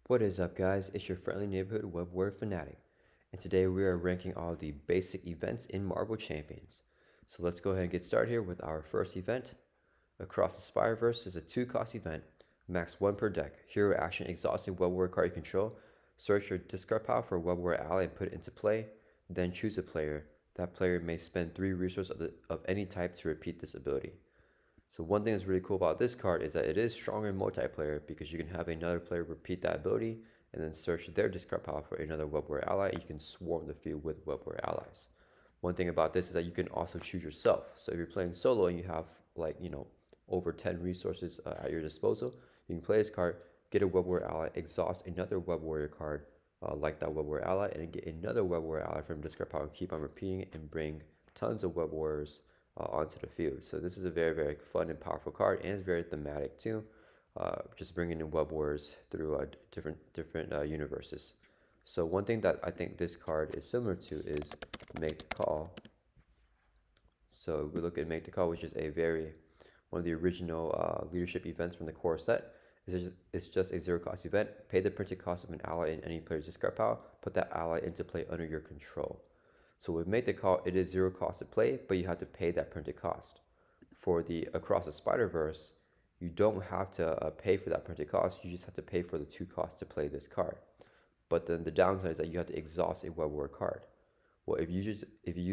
What is up, guys? It's your friendly neighborhood web warrior fanatic, and today we are ranking all the basic events in Marvel Champions. So let's go ahead and get started here with our first event. Across the Spider-Verse is a 2-cost event, max 1 per deck. Hero action: exhausting web warrior card you control. Search your discard pile for a web warrior ally and put it into play. Then choose a player. That player may spend 3 resources of any type to repeat this ability. So one thing that's really cool about this card is that it is stronger in multiplayer because you can have another player repeat that ability and then search their discard pile for another web warrior ally, and you can swarm the field with web warrior allies. One thing about this is that you can also choose yourself. So if you're playing solo and you have over 10 resources at your disposal, you can play this card, get a web warrior ally, exhaust another web warrior card like that web warrior ally, and then get another web warrior ally from discard pile and keep on repeating it and bring tons of web warriors onto the field. So this is a very, very fun and powerful card, and it's very thematic too. Just bringing in web warriors through different universes. So one thing that I think this card is similar to is Make the Call. So we look at Make the Call, which is one of the original leadership events from the core set. It's just a 0-cost event. Pay the printed cost of an ally in any player's discard pile. Put that ally into play under your control. So with Make the Call, it is 0 cost to play, but you have to pay that printed cost. For the Across the Spider-Verse, you don't have to pay for that printed cost. You just have to pay for the 2 costs to play this card. But then the downside is that you have to exhaust a web warrior card. Well, if you use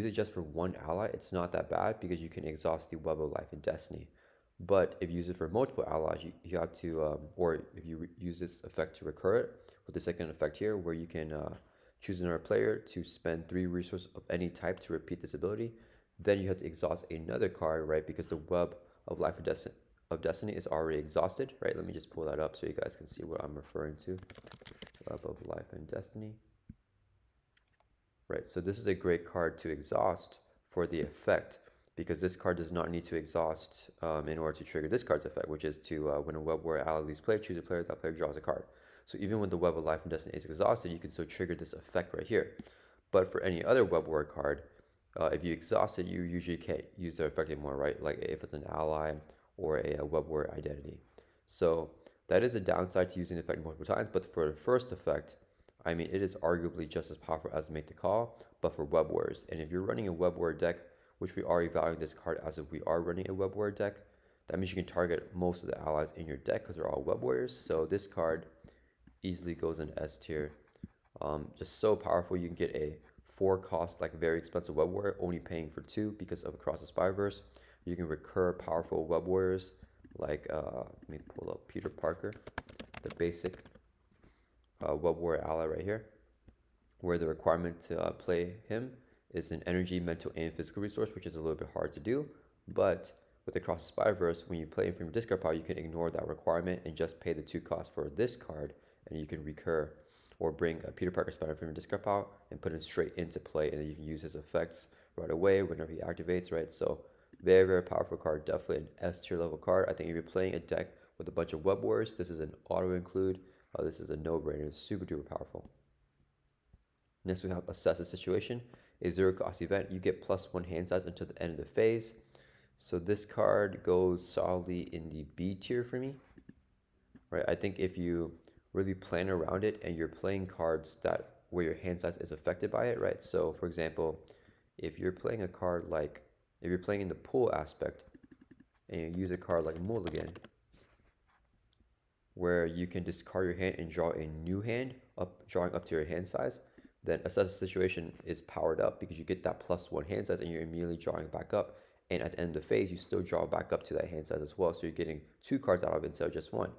it just for one ally, it's not that bad because you can exhaust the Web of Life and Destiny. But if you use it for multiple allies, you have to, or if you use this effect to recur it, with the second effect here, where you can choose another player to spend 3 resources of any type to repeat this ability, then you have to exhaust another card, right? Because the Web of Life of Destiny is already exhausted, right? Let me just pull that up so you guys can see what I'm referring to. Web of Life and Destiny. Right, so this is a great card to exhaust for the effect, because this card does not need to exhaust in order to trigger this card's effect, which is to, when a web warrior ally leaves play, choose a player, that player draws a card. So even when the Web of Life and Destiny is exhausted, you can still trigger this effect right here. But for any other web warrior card, if you exhaust it, you usually can't use the effect anymore, right? Like if it's an ally or a web warrior identity. So that is a downside to using the effect multiple times, but for the first effect, I mean, it is arguably just as powerful as Make the Call, but for web warriors. And if you're running a web warrior deck, which we are evaluating this card as if we are running a web warrior deck, that means you can target most of the allies in your deck because they're all web warriors. So this card easily goes in S tier. Just so powerful. You can get a 4-cost, like very expensive web warrior, only paying for 2 because of Across the Spider-Verse. You can recur powerful web warriors like, let me pull up Peter Parker, the basic web warrior ally right here, where the requirement to play him is an energy, mental, and physical resource, which is a little bit hard to do. But with Across the Spider-Verse, when you play him from your discard pile, you can ignore that requirement and just pay the 2 costs for this card, and you can recur or bring a Peter Parker Spider from your discard pile and put him straight into play, and then you can use his effects right away whenever he activates, right? So very, very powerful card, definitely an S tier level card. I think if you're playing a deck with a bunch of web warriors, this is an auto include. This is a no-brainer. It's super duper powerful. Next, we have Assess the Situation, a 0-cost event. You get +1 hand size until the end of the phase. So this card goes solidly in the B tier for me, right? I think if you really plan around it and you're playing cards where your hand size is affected by it, right? So for example, if you're playing a card like, if you're playing in the pool aspect and you use a card like Mulligan, where you can discard your hand and draw a new hand, drawing up to your hand size, then Assess the Situation is powered up because you get that +1 hand size and you're immediately drawing back up. And at the end of the phase, you still draw back up to that hand size as well. So you're getting 2 cards out of it instead of just 1.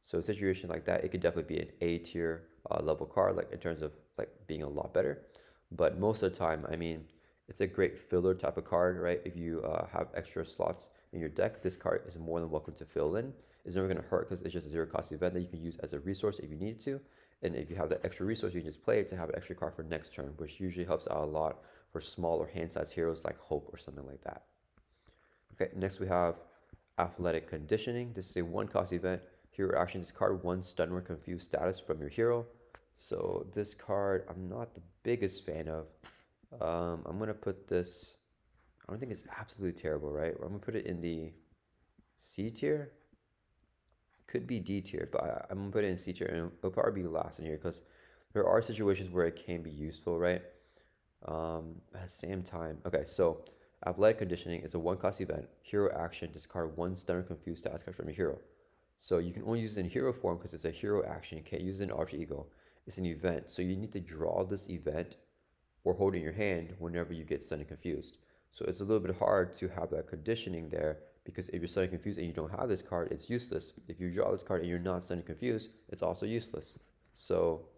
So a situation like that, it could definitely be an A tier level card, like in terms of like being a lot better. But most of the time, I mean, it's a great filler type of card, right? If you have extra slots in your deck, this card is more than welcome to fill in. It's never going to hurt because it's just a 0-cost event that you can use as a resource if you need to. And if you have that extra resource, you can just play it to have an extra card for next turn, which usually helps out a lot for smaller hand size heroes like Hulk or something like that. Okay, next we have Athletic Conditioning. This is a 1-cost event. Hero action: discard 1 stun or confused status from your hero. So this card I'm not the biggest fan of. I'm gonna put this, I don't think it's absolutely terrible, right? I'm gonna put it in the C tier. Could be D tier, but I'm gonna put it in C tier, and it'll probably be last in here because there are situations where it can be useful, right? At the same time, okay, so athletic conditioning is a one cost event. Hero action, discard one stun or confused status card from your hero. So you can only use it in hero form because it's a hero action. You can't use it in alter ego. It's an event, so you need to draw this event or hold it in your hand whenever you get stunned and confused. So it's a little bit hard to have that conditioning there because if you're stunned and confused and you don't have this card, it's useless. If you draw this card and you're not stunned and confused, it's also useless. So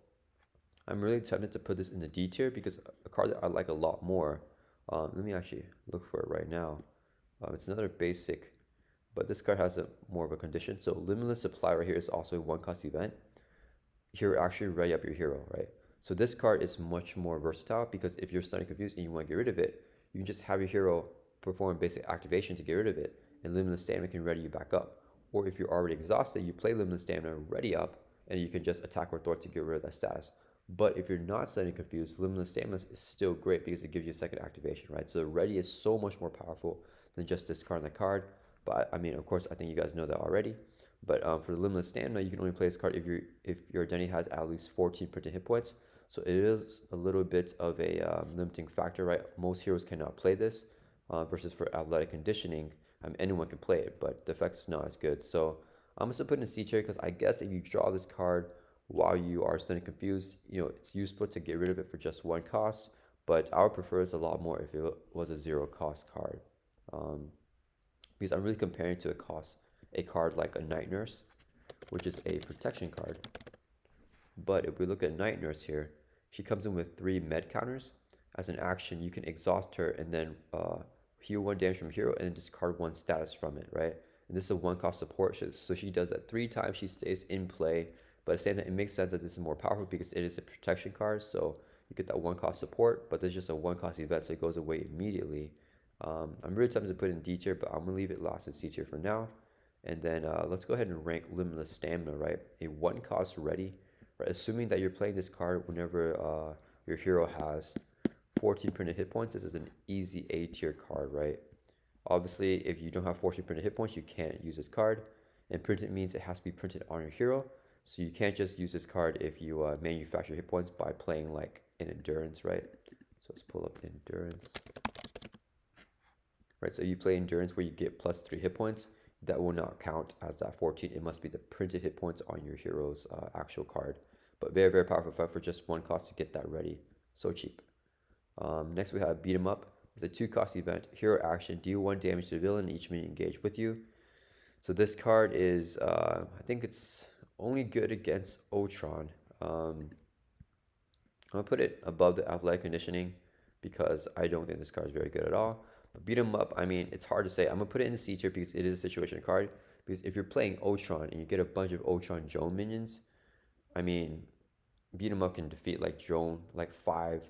I'm really tempted to put this in the D tier because a card that I like a lot more. Let me actually look for it right now. It's another basic, but this card has a more of a condition. So Limitless Supply right here is also a one cost event. Here, actually ready up your hero, right? So this card is much more versatile because if you're stunned and confused and you want to get rid of it, you can just have your hero perform basic activation to get rid of it, and Limitless Stamina can ready you back up. Or if you're already exhausted, you play Limitless Stamina, ready up, and you can just attack or thwart to get rid of that status. But if you're not stunned and confused, Limitless Stamina is still great because it gives you a second activation, right? So ready is so much more powerful than just discarding the card. But I mean, of course, I think you guys know that already. But for the Limitless Stamina, you can only play this card if your identity has at least 14 printed hit points. So it is a little bit of a limiting factor, right? Most heroes cannot play this, versus for athletic conditioning, anyone can play it, but the effect's not as good. So I'm just gonna put in C tier because I guess if you draw this card while you are stunned and confused, it's useful to get rid of it for just one cost. But I would prefer this a lot more if it was a zero cost card, because I'm really comparing to a card like a Night Nurse, which is a protection card. But if we look at Night Nurse here, she comes in with 3 med counters. As an action, you can exhaust her and then heal 1 damage from hero and then discard 1 status from it, right? And this is a 1 cost support, so she does that 3 times she stays in play. But at the same time, it makes sense that this is more powerful because it is a protection card, so you get that 1 cost support, but there's just a 1 cost event, so it goes away immediately. I'm really tempted to put it in D tier, but I'm gonna leave it last in C tier for now. And then let's go ahead and rank Limitless Stamina, right? A 1 cost ready, right? Assuming that you're playing this card whenever your hero has 14 printed hit points, this is an easy A tier card, right? Obviously, if you don't have 14 printed hit points, you can't use this card. And printed means it has to be printed on your hero. So you can't just use this card if you manufacture hit points by playing like an Endurance, right? So let's pull up Endurance. Right, so you play Endurance where you get plus 3 hit points. That will not count as that 14. It must be the printed hit points on your hero's actual card. But very, very powerful fight for just 1 cost to get that ready. So cheap. Next we have Beat 'em Up. It's a 2 cost event. Hero action, deal 1 damage to the villain each minion engaged with you. So this card is, I think it's only good against Ultron. I'm going to put it above the athletic conditioning because I don't think this card is very good at all. But Beat 'em Up, I mean, it's hard to say. I'm going to put it in the C tier because it is a situation card. Because if you're playing Ultron and you get a bunch of Ultron drone minions, I mean, Beat 'em Up can defeat like drone, like 5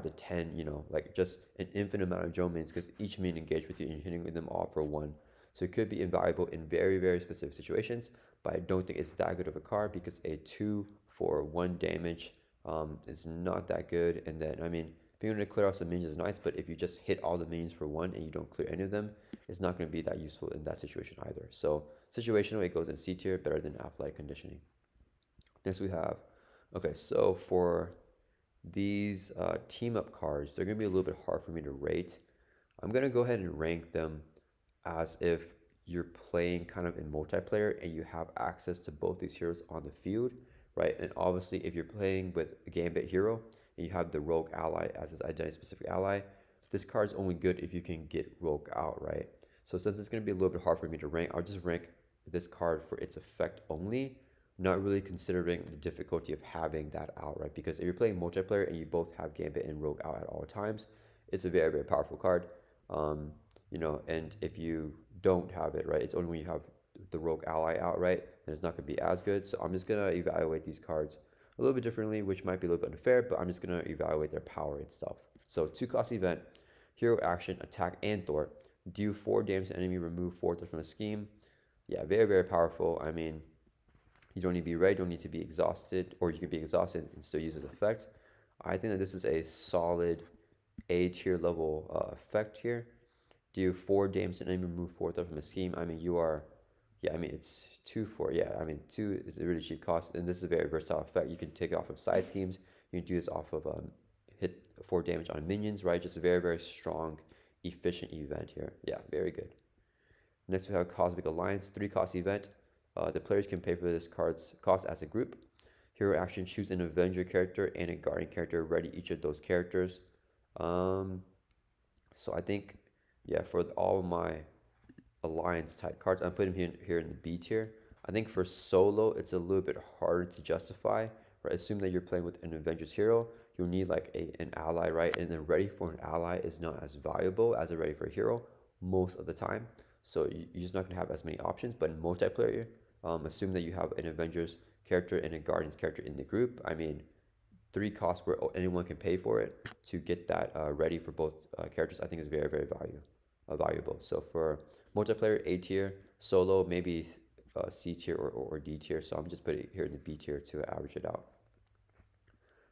to 10, like just an infinite amount of drone minions because each minion engaged with you and you're hitting them all for 1. So it could be invaluable in very, very specific situations, but I don't think it's that good of a card because a 2 for 1 damage is not that good. And then, I mean, being able to clear off some minions is nice, but if you just hit all the minions for 1 and you don't clear any of them, it's not going to be that useful in that situation either. So situational, it goes in C tier, better than athletic conditioning. Next we have, okay, so for these team up cards, they're going to be a little bit hard for me to rate. I'm going to go ahead and rank them as if you're playing kind of in multiplayer and you have access to both these heroes on the field, right? And obviously, if you're playing with a Gambit hero and you have the Rogue ally as his identity-specific ally, this card is only good if you can get Rogue out, right? So since it's going to be a little bit hard for me to rank, I'll just rank this card for its effect only, not really considering the difficulty of having that out, right? Because if you're playing multiplayer and you both have Gambit and Rogue out at all times, it's a very, very powerful card. And if you don't have it, right, it's only when you have the Rogue ally out, right, then it's not going to be as good. So I'm just going to evaluate these cards a little bit differently, which might be a little bit unfair, but I'm just going to evaluate their power itself. So 2 cost event, hero action, attack, and thwart. Deal 4 damage to enemy, remove 4 from a scheme. Yeah, very, very powerful. I mean, you don't need to be ready, don't need to be exhausted, or you can be exhausted and still use this effect. I think that this is a solid A tier level effect here. Do 4 damage to enemy, remove 4 from a scheme. I mean, you are Yeah, I mean, it's 2 for, yeah, I mean, 2 is a really cheap cost, and this is a very versatile effect. You can take it off of side schemes. You can do this off of hit 4 damage on minions, right? Just a very, very strong, efficient event here. Yeah, very good. Next, we have Cosmic Alliance, 3 cost event. The players can pay for this card's cost as a group. Hero action, choose an Avenger character and a Guardian character, ready each of those characters. Um, so I think, yeah, for all my Alliance type cards, I'm putting him here in the B tier. I think for solo, it's a little bit harder to justify, right? Assume that you're playing with an Avengers hero, you'll need like an ally, right? And then ready for an ally is not as valuable as a ready for a hero most of the time. So you're just not going to have as many options. But in multiplayer, assume that you have an Avengers character and a Guardians character in the group. I mean, 3 costs where anyone can pay for it to get that ready for both characters, I think is very, very valuable. So for multiplayer, A tier, solo, maybe C tier or D tier. So I'm just putting it here in the B tier to average it out.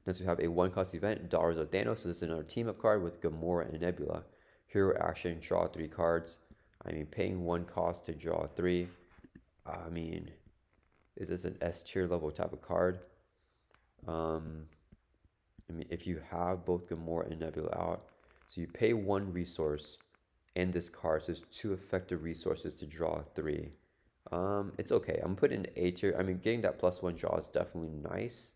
Next, we have a 1 cost event, Daughters of Thanos. So this is another team up card with Gamora and Nebula. Hero action, draw 3 cards. I mean, paying 1 cost to draw 3. I mean, is this an S tier level type of card? I mean, if you have both Gamora and Nebula out, so you pay 1 resource and this card, so there's 2 effective resources to draw 3. It's okay. I'm putting it in A tier. I mean, getting that +1 draw is definitely nice.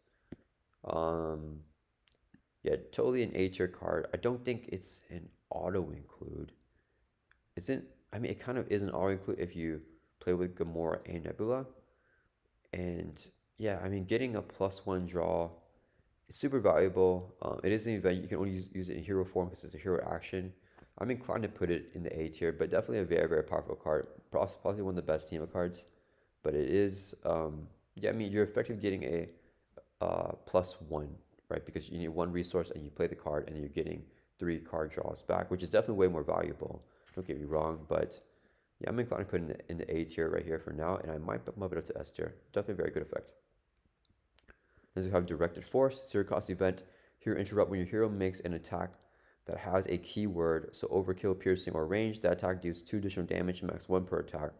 Yeah, totally an A tier card. I don't think it's an auto include. Isn't, I mean, it kind of is an auto include if you play with Gamora and Nebula. And yeah, I mean, getting a +1 draw is super valuable. It is an event. You can only use it in hero form because it's a hero action. I'm inclined to put it in the A tier, but definitely a very, very powerful card. Possibly one of the best team of cards. But it is, yeah, I mean, you're effectively getting a +1, right? Because you need 1 resource and you play the card and you're getting 3 card draws back, which is definitely way more valuable. Don't get me wrong, but yeah, I'm inclined to put it in the A tier right here for now, and I might bump it up to S tier. Definitely a very good effect. Then we have Directed Force, 0 cost event. Here, interrupt when your hero makes an attack that has a keyword, so overkill, piercing, or range. That attack deals 2 additional damage, max 1 per attack.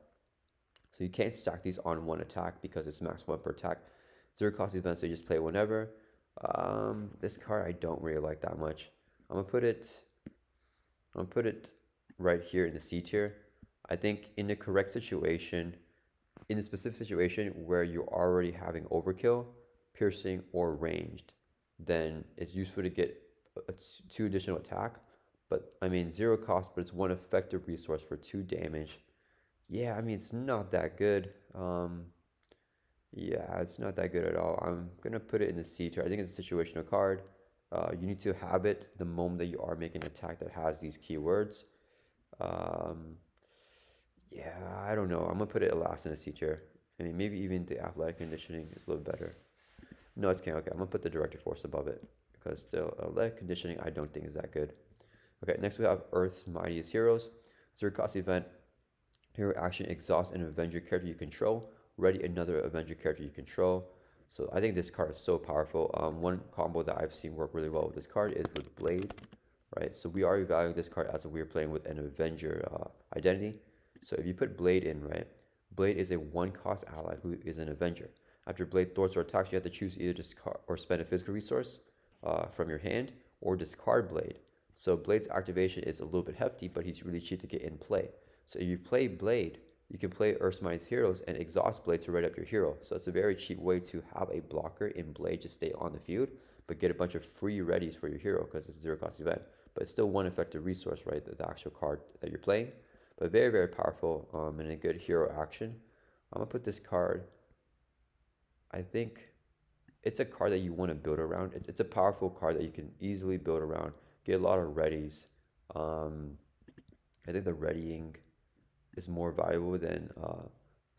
So you can't stack these on 1 attack because it's max 1 per attack. 0 cost event, so you just play whenever. This card I don't really like that much. I'm gonna put it right here in the C tier. I think in the correct situation, in a specific situation where you're already having overkill, piercing, or ranged, then it's useful to get 2 additional attack. But I mean, 0 cost, but it's 1 effective resource for 2 damage. Yeah, I mean, it's not that good. Yeah, it's not that good at all. I'm gonna put it in the C tier. I think it's a situational card. You need to have it the moment that you are making an attack that has these keywords. Yeah, I don't know. I'm gonna put it last in a C tier. I mean, maybe even the athletic conditioning is a little better. No, it's okay. Okay, I'm gonna put the Directed Force above it because the athletic conditioning I don't think is that good. Okay, next we have Earth's Mightiest Heroes. 0 cost event. Hero action, exhaust an Avenger character you control. Ready another Avenger character you control. So I think this card is so powerful. One combo that I've seen work really well with this card is with Blade, right? So we are evaluating this card as if we're playing with an Avenger identity. So if you put Blade in, right? Blade is a 1 cost ally who is an Avenger. After Blade thwarts or attacks, you have to choose either discard or spend a physical resource from your hand or discard Blade. So Blade's activation is a little bit hefty, but he's really cheap to get in play. So if you play Blade, you can play Earth's Mightiest Heroes and exhaust Blade to ready up your hero. So it's a very cheap way to have a blocker in Blade to stay on the field, but get a bunch of free readies for your hero because it's a 0 cost event. But it's still 1 effective resource, right? The actual card that you're playing. But very, very powerful and a good hero action. I'm going to put this card, I think it's a card that you want to build around. It's a powerful card that you can easily build around, get a lot of readies. I think the readying is more valuable than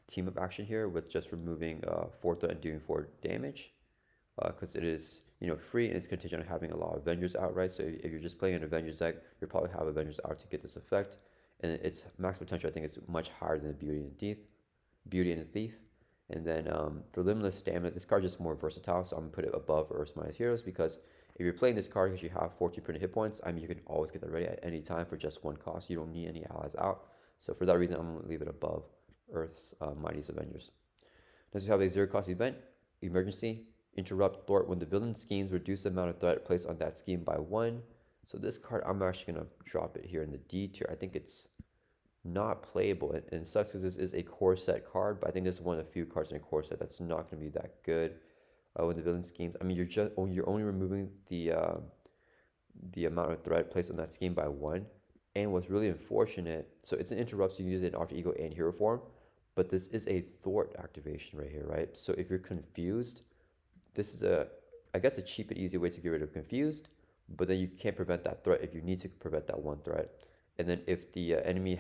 team up action here with just removing 4 threat and doing 4 damage because it is, you know, free and it's contingent on having a lot of Avengers out, right? So if you're just playing an Avengers deck, you'll probably have Avengers out to get this effect, and its max potential I think is much higher than the Beauty and the Thief. And then for Limitless Stamina, this card is just more versatile, so I'm gonna put it above Earth's Mightiest Heroes because if you're playing this card because you have 14 printed hit points, I mean, you can always get that ready at any time for just 1 cost. You don't need any allies out. So for that reason, I'm going to leave it above Earth's Mightiest Avengers. Next, we have a zero cost event, Emergency. Interrupt thwart when the villain schemes, reduce the amount of threat placed on that scheme by 1. So this card, I'm actually going to drop it here in the D tier. I think it's not playable, and it sucks because this is a core set card, but I think this is one of the few cards in a core set that's not going to be that good when the villain schemes. I mean, you're only removing the amount of threat placed on that scheme by 1. And what's really unfortunate, so it's an interrupt, so you can use it in alter ego and hero form, but this is a thwart activation right here, right? So if you're confused, this is I guess a cheap and easy way to get rid of confused, but then you can't prevent that threat if you need to prevent that one threat. And then if the enemy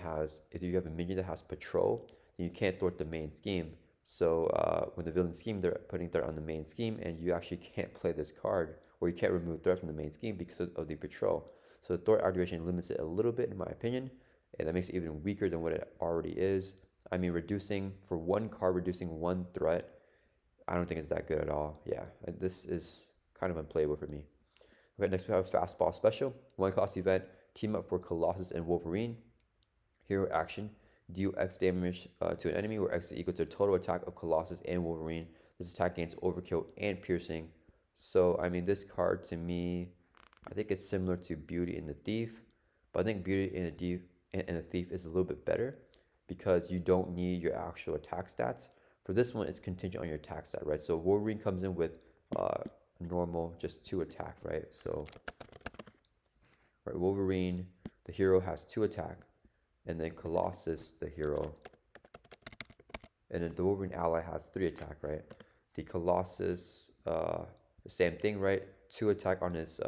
if you have a minion that has patrol, then you can't thwart the main scheme. So when the villain scheme, they're putting threat on the main scheme, and you actually can't play this card, or you can't remove threat from the main scheme because of the patrol. So the thwart activation limits it a little bit, in my opinion, and that makes it even weaker than what it already is. I mean, reducing for one card, reducing one threat, I don't think it's that good at all. Yeah, this is kind of unplayable for me. Okay, next we have Fastball Special. One cost event, team up for Colossus and Wolverine. Hero action, deal X damage to an enemy, where X is equal to the total attack of Colossus and Wolverine. This attack gains overkill and piercing. So, I mean, this card to me, I think it's similar to Beauty and the Thief, but I think Beauty and the Thief is a little bit better because you don't need your actual attack stats. For this one, it's contingent on your attack stat, right? So Wolverine comes in with normal, just 2 attack, right? So, right, Wolverine, the hero, has 2 attack, and then Colossus, the hero, and then the Wolverine ally has 3 attack, right? The Colossus, the same thing, right? 2 attack on his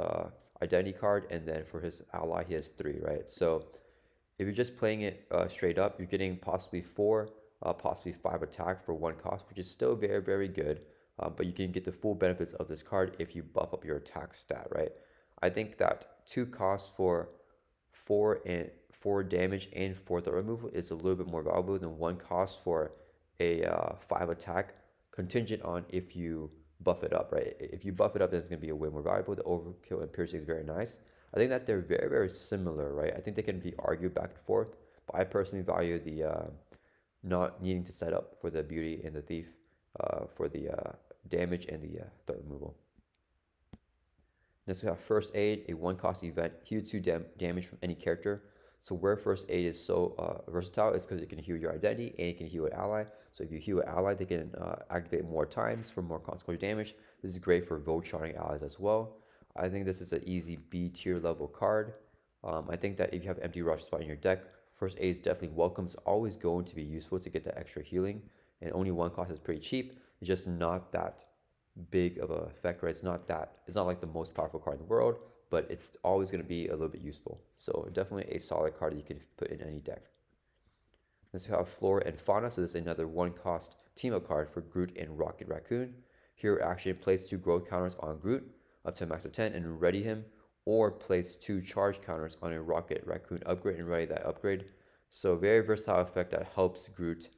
identity card, and then for his ally, he has 3, right? So if you're just playing it straight up, you're getting possibly 4, possibly 5 attack for 1 cost, which is still very, very good. But you can get the full benefits of this card if you buff up your attack stat, right? I think that 2 costs for 4 damage and 4 threat removal is a little bit more valuable than 1 cost for a 5 attack, contingent on if you buff it up, right? If you buff it up, then it's going to be a way more valuable. The overkill and piercing is very nice. I think that they're very, very similar, right? I think they can be argued back and forth, but I personally value the not needing to set up for the Beauty and the Thief for the damage and the threat removal. Next we have First Aid, a 1 cost event, heal 2 damage from any character. So where First Aid is so versatile is because it can heal your identity and it can heal an ally. So if you heal an ally, they can activate more times for more consequential damage. This is great for Voltron allies as well. I think this is an easy B tier level card. I think that if you have empty rush spot in your deck, First Aid is definitely welcome. It's always going to be useful to get that extra healing, and only 1 cost is pretty cheap. It's just not that big of an effect, right? It's not like the most powerful card in the world, but it's always going to be a little bit useful. So definitely a solid card that you can put in any deck. Next we have Flora and Fauna. So this is another 1 cost team up card for Groot and Rocket Raccoon. Hero action, place 2 growth counters on Groot up to a max of 10 and ready him, or place 2 charge counters on a Rocket Raccoon upgrade and ready that upgrade. So very versatile effect that helps Groot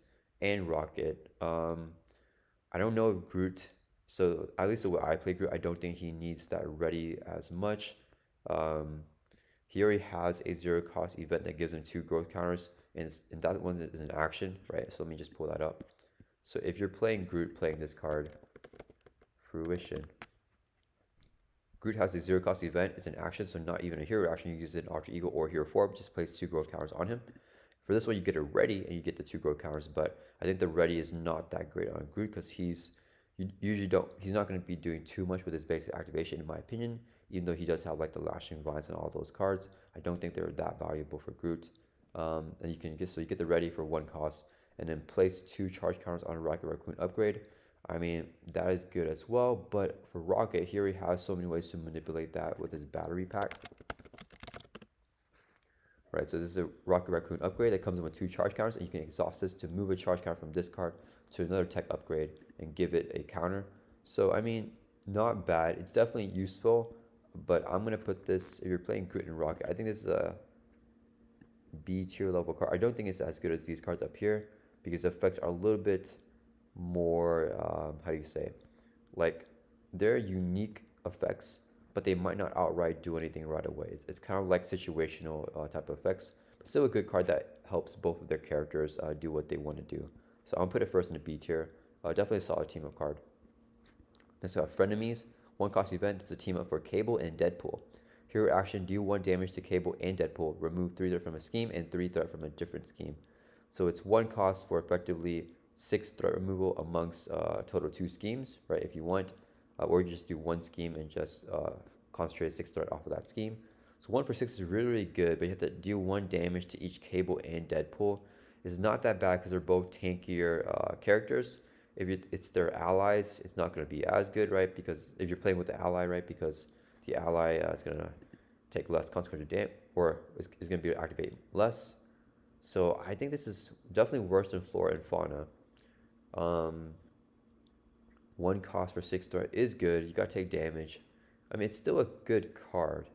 and Rocket. I don't know if Groot, so at least the way I play Groot, I don't think he needs that ready as much. He already has a 0 cost event that gives him 2 growth counters, and that one is an action, right? So let me just pull that up. So if you're playing Groot, playing this card, Fruition. Groot has a 0 cost event. It's an action, so not even a hero action. You use it in alter ego or hero form. Just place 2 growth counters on him. For this one, you get a ready and you get the 2 growth counters, but I think the ready is not that great on Groot because he's not going to be doing too much with his basic activation, in my opinion. Even though he does have like the Lashing Vines and all those cards, I don't think they're that valuable for Groot. And you get the ready for 1 cost, and then place 2 charge counters on a Rocket Raccoon upgrade. I mean, that is good as well, but for Rocket, here he has so many ways to manipulate that with his battery pack. Right, so this is a Rocket Raccoon upgrade that comes in with 2 charge counters, and you can exhaust this to move a charge counter from this card to another tech upgrade and give it a counter. So, I mean, not bad. It's definitely useful, but I'm going to put this, if you're playing Groot and Rocket, I think this is a B tier level card. I don't think it's as good as these cards up here because the effects are a little bit more, how do you say, like they're unique effects, but they might not outright do anything right away. It's kind of like situational type of effects, but still a good card that helps both of their characters do what they want to do. So I'll put it first in the B tier. Definitely a solid team up card. Next we have Frenemies. One cost event is a team up for Cable and Deadpool. Hero action, deal 1 damage to Cable and Deadpool. Remove 3 threat from a scheme and 3 threat from a different scheme. So it's 1 cost for effectively 6 threat removal amongst total 2 schemes, right? If you want, or you just do 1 scheme and just concentrate 6 threat off of that scheme. So 1 for 6 is really, really good, but you have to deal 1 damage to each Cable and Deadpool. It's not that bad because they're both tankier characters. If it's their allies, it's not going to be as good, right? Because if you're playing with the ally, right? Because the ally is going to take less consequential damage, or is going to be able to activate less. So I think this is definitely worse than Flora and Fauna. 1 cost for 6 threat is good. You got to take damage. I mean, it's still a good card.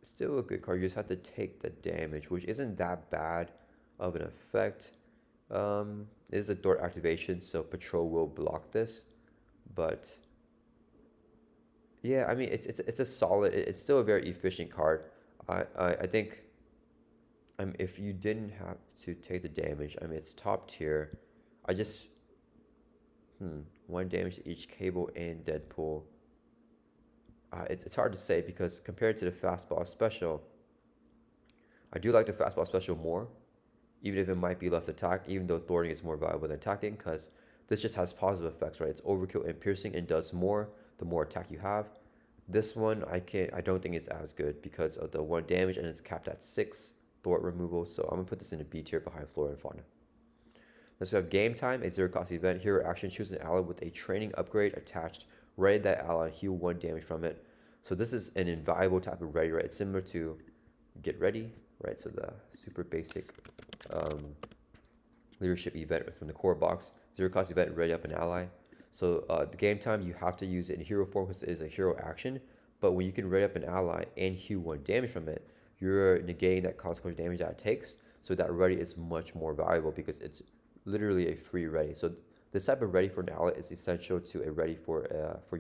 It's still a good card. You just have to take the damage, which isn't that bad of an effect. It is a Thor activation, so Patrol will block this. But yeah, I mean, it's a solid. It's still a very efficient card. I think. If you didn't have to take the damage, I mean, it's top tier. I just 1 damage to each Cable and Deadpool. It's hard to say because compared to the fastball special, I do like the fastball special more, even if it might be less attack, even though thwarting is more valuable than attacking, because this just has positive effects, right? It's overkill and piercing and does more the more attack you have. This one I don't think it's as good because of the 1 damage and it's capped at 6 thwart removal. So I'm gonna put this in a B tier behind Flora and Fauna. Next we have Game Time, a 0 cost event. Hero action, choose an ally with a training upgrade attached. Ready that ally and heal 1 damage from it. So this is an invaluable type of ready, right? It's similar to Get Ready, right? So the super basic leadership event from the core box. 0 cost event, ready up an ally. So the Game Time, you have to use it in hero form because it is a hero action. But when you can ready up an ally and heal 1 damage from it, you're negating that consequential damage that it takes. So that ready is much more valuable because it's literally a free ready. So this type of ready for an ally is essential to a ready for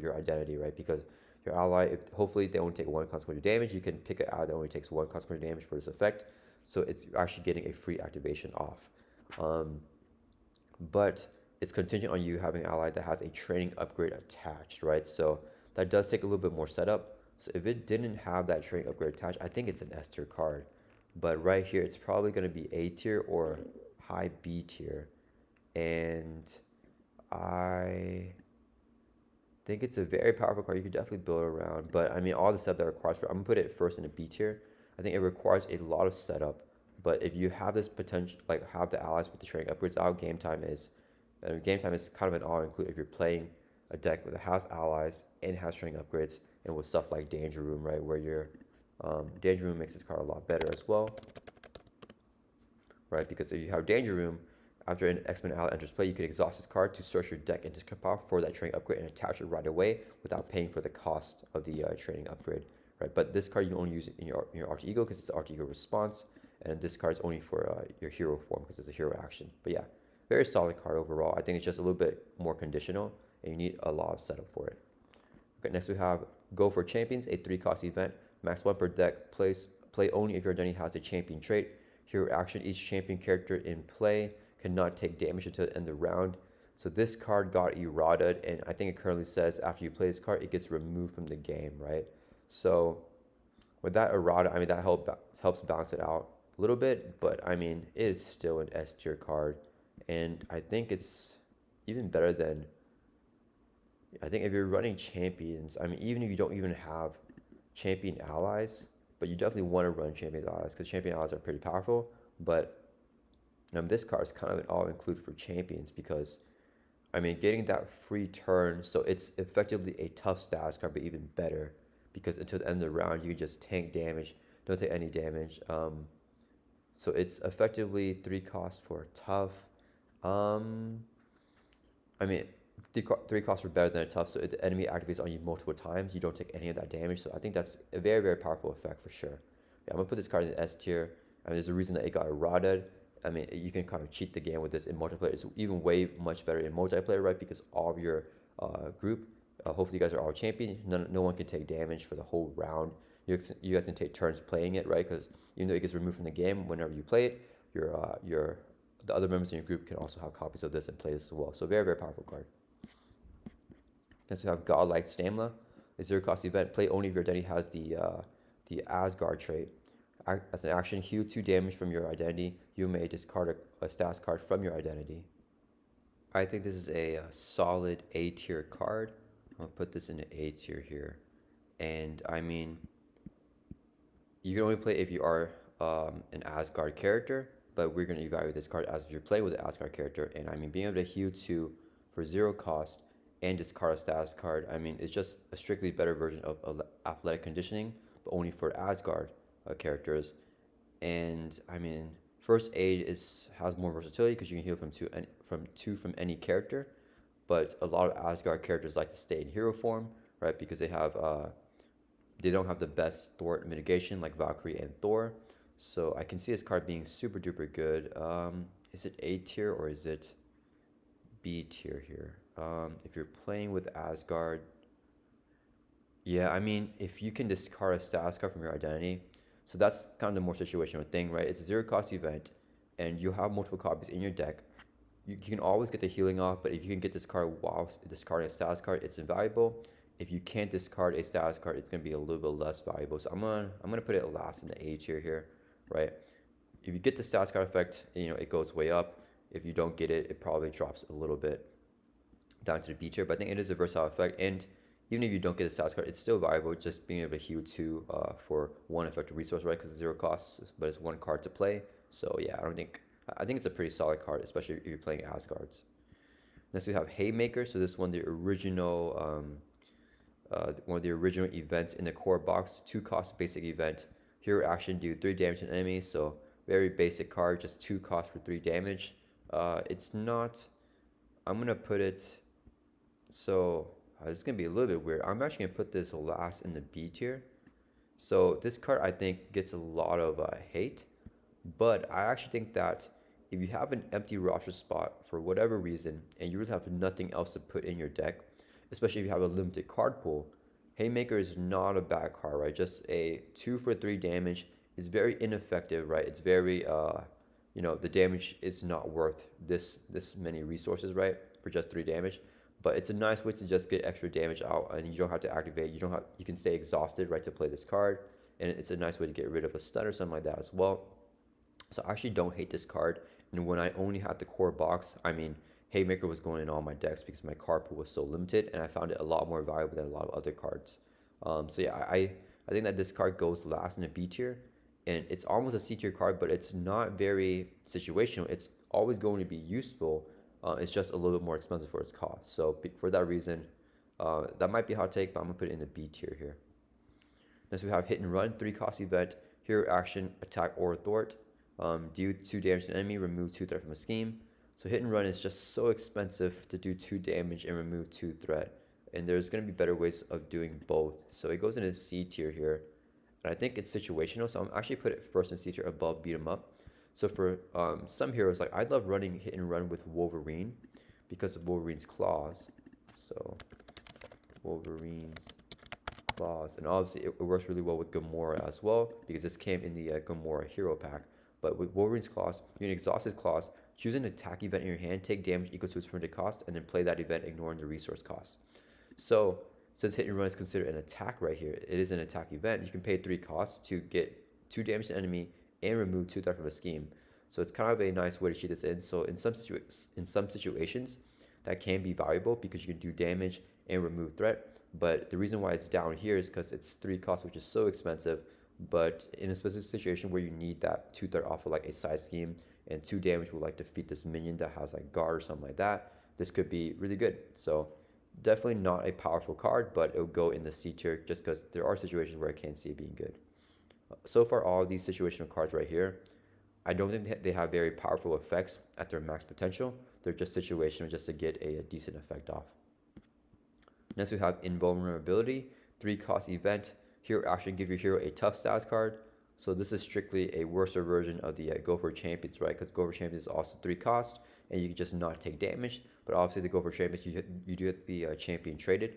your identity, right? Because your ally, hopefully they only take 1 consequential damage, you can pick an ally that only takes 1 consequential damage for this effect. So it's actually getting a free activation off. But it's contingent on you having an ally that has a training upgrade attached, right? So that does take a little bit more setup. So if it didn't have that training upgrade attached, I think it's an S tier card. But right here, it's probably going to be A tier or high B tier. And I think it's a very powerful card. You could definitely build around. But I mean, all the setup that requires for, I'm going to put it first in a B tier. I think it requires a lot of setup. But if you have this potential, like have the allies with the training upgrades out, Game Time is kind of an all-include if you're playing a deck that has allies and has training upgrades, and with stuff like Danger Room, right, where your Danger Room makes this card a lot better as well, right? Because if you have Danger Room, after an X-Men ally enters play, you can exhaust this card to search your deck and discard power for that training upgrade and attach it right away without paying for the cost of the training upgrade, right? But this card you can only use it in your Alter Ego because it's Alter Ego response, and this card is only for your hero form because it's a hero action. But yeah, very solid card overall. I think it's just a little bit more conditional, and you need a lot of setup for it. Okay, next we have Go for Champions, a 3 cost event. Max 1 per deck. Play only if your identity has a champion trait. Hero action, each champion character in play cannot take damage until the end of the round. So this card got errated, and I think it currently says after you play this card, it gets removed from the game, right? So with that errata, I mean, that helps balance it out a little bit, but I mean, it is still an S tier card, and I think it's even better than, I think if you're running champions, I mean, even if you don't even have champion allies, but you definitely want to run champion allies because champion allies are pretty powerful. But this card is kind of an all-include for champions because, I mean, getting that free turn, so it's effectively a tough status card, but even better because until the end of the round, you can just tank damage, don't take any damage. So it's effectively 3 costs for tough. I mean, 3 costs for better than a tough, so if the enemy activates on you multiple times, you don't take any of that damage. So I think that's a very, very powerful effect for sure. Yeah, I'm gonna put this card in the S tier. I mean, there's a reason that it got eroded. I mean, you can kind of cheat the game with this in multiplayer. It's even way much better in multiplayer, right? Because all of your group, hopefully you guys are all champions. No one can take damage for the whole round. You guys can take turns playing it, right? Because even though it gets removed from the game, whenever you play it, your the other members in your group can also have copies of this and play this as well. So very powerful card. Next we have Godlike Stamina. A 0-cost event. Play only if your identity has the Asgard trait. As an action, heal 2 damage from your identity. You may discard a status card from your identity. I think this is a solid A tier card. I'll put this in the A tier here. And I mean, you can only play if you are an Asgard character, but we're going to evaluate this card as if you're playing with an Asgard character. And I mean, being able to heal 2 for 0 cost and discard a status card, I mean, it's just a strictly better version of athletic conditioning, but only for Asgard characters. And I mean, first aid has more versatility because you can heal from two from any character, but a lot of Asgard characters like to stay in hero form, right? Because they don't have the best thwart mitigation like Valkyrie and Thor. So I can see this card being super duper good. Is it A tier or is it B tier here? If you're playing with Asgard, yeah, I mean, if you can discard a status card from your identity, so that's kind of the more situational thing, right? It's a 0-cost event, and you have multiple copies in your deck. You can always get the healing off, but if you can get this card while discarding a status card, it's invaluable. If you can't discard a status card, it's going to be a little bit less valuable. So I'm gonna put it last in the A tier here, right? If you get the status card effect, you know, it goes way up. If you don't get it, it probably drops a little bit down to the B tier. But I think it is a versatile effect, and even if you don't get a status card, it's still valuable. Just being able to heal 2 for 1 effective resource, right? Because it's 0 cost, but it's 1 card to play. So yeah, I think it's a pretty solid card, especially if you're playing Asgards. Next we have Haymaker. So this one, the original, one of the original events in the core box. 2-cost basic event. Hero action, do 3 damage to an enemy. So very basic card, just 2 cost for 3 damage. It's not. I'm gonna put it. So this is going to be a little bit weird. I'm actually going to put this last in the B tier. So this card, I think, gets a lot of hate. But I actually think that if you have an empty roster spot for whatever reason, and you really have nothing else to put in your deck, especially if you have a limited card pool, Haymaker is not a bad card, right? Just a 2 for 3 damage. It's very ineffective, right? It's very, you know, the damage is not worth this many resources, right? For just 3 damage. But it's a nice way to just get extra damage out, and you don't have to activate. You can stay exhausted, right, to play this card, and it's a nice way to get rid of a stun or something like that as well. So I actually don't hate this card. And when I only had the core box, I mean, Haymaker was going in all my decks because my card pool was so limited, and I found it a lot more valuable than a lot of other cards. So yeah, I think that this card goes last in the B tier, and it's almost a C tier card, but it's not very situational. It's always going to be useful. It's just a little bit more expensive for its cost. So for that reason, that might be a hot take, but I'm gonna put it in the B tier here. Next we have Hit and Run, 3-cost event, hero action, attack or thwart. Do 2 damage to an enemy, remove 2 threat from a scheme. So Hit and Run is just so expensive to do 2 damage and remove 2 threat. And there's gonna be better ways of doing both. So it goes into C tier here. And I think it's situational, so I'm actually put it first in C tier above Beat 'em Up. So for some heroes, like I love running Hit and Run with Wolverine because of Wolverine's claws. So Wolverine's claws, and obviously it works really well with Gamora as well because this came in the Gamora hero pack. But with Wolverine's claws, you can exhaust his claws, choose an attack event in your hand, take damage equal to its printed cost, and then play that event ignoring the resource cost. So since Hit and Run is considered an attack right here, it is an attack event. You can pay 3 costs to get 2 damage to the enemy and remove 2 threat from a scheme. So it's kind of a nice way to cheat this in. So in some situations, that can be valuable because you can do damage and remove threat. But the reason why it's down here is because it's 3 costs, which is so expensive. But in a specific situation where you need that 2 threat off of like a side scheme and 2 damage will like defeat this minion that has like guard or something like that, this could be really good. So definitely not a powerful card, but it'll go in the C tier just because there are situations where I can see it being good. So far, all of these situational cards right here, I don't think they have very powerful effects at their max potential. They're just situational just to get a decent effect off. Next we have Invulnerability, 3-cost event. Hero action, give your hero a tough status card. So this is strictly a worser version of the Go for Champions, right? Because Go for Champions is also 3 cost, and you can just not take damage. But obviously the Go for Champions, you do have to be champion traded.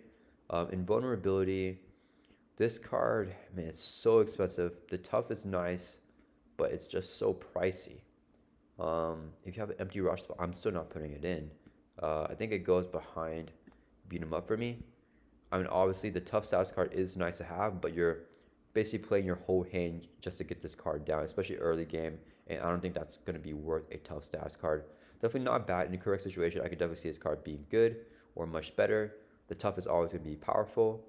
Invulnerability, this card, man, it's so expensive. The tough is nice, but it's just so pricey. If you have an empty rush spot, I'm still not putting it in. I think it goes behind beat 'em up for me. I mean, obviously the tough status card is nice to have, but you're basically playing your whole hand just to get this card down, especially early game. And I don't think that's going to be worth a tough status card. Definitely not bad. In the correct situation, I could definitely see this card being good or much better. The tough is always going to be powerful.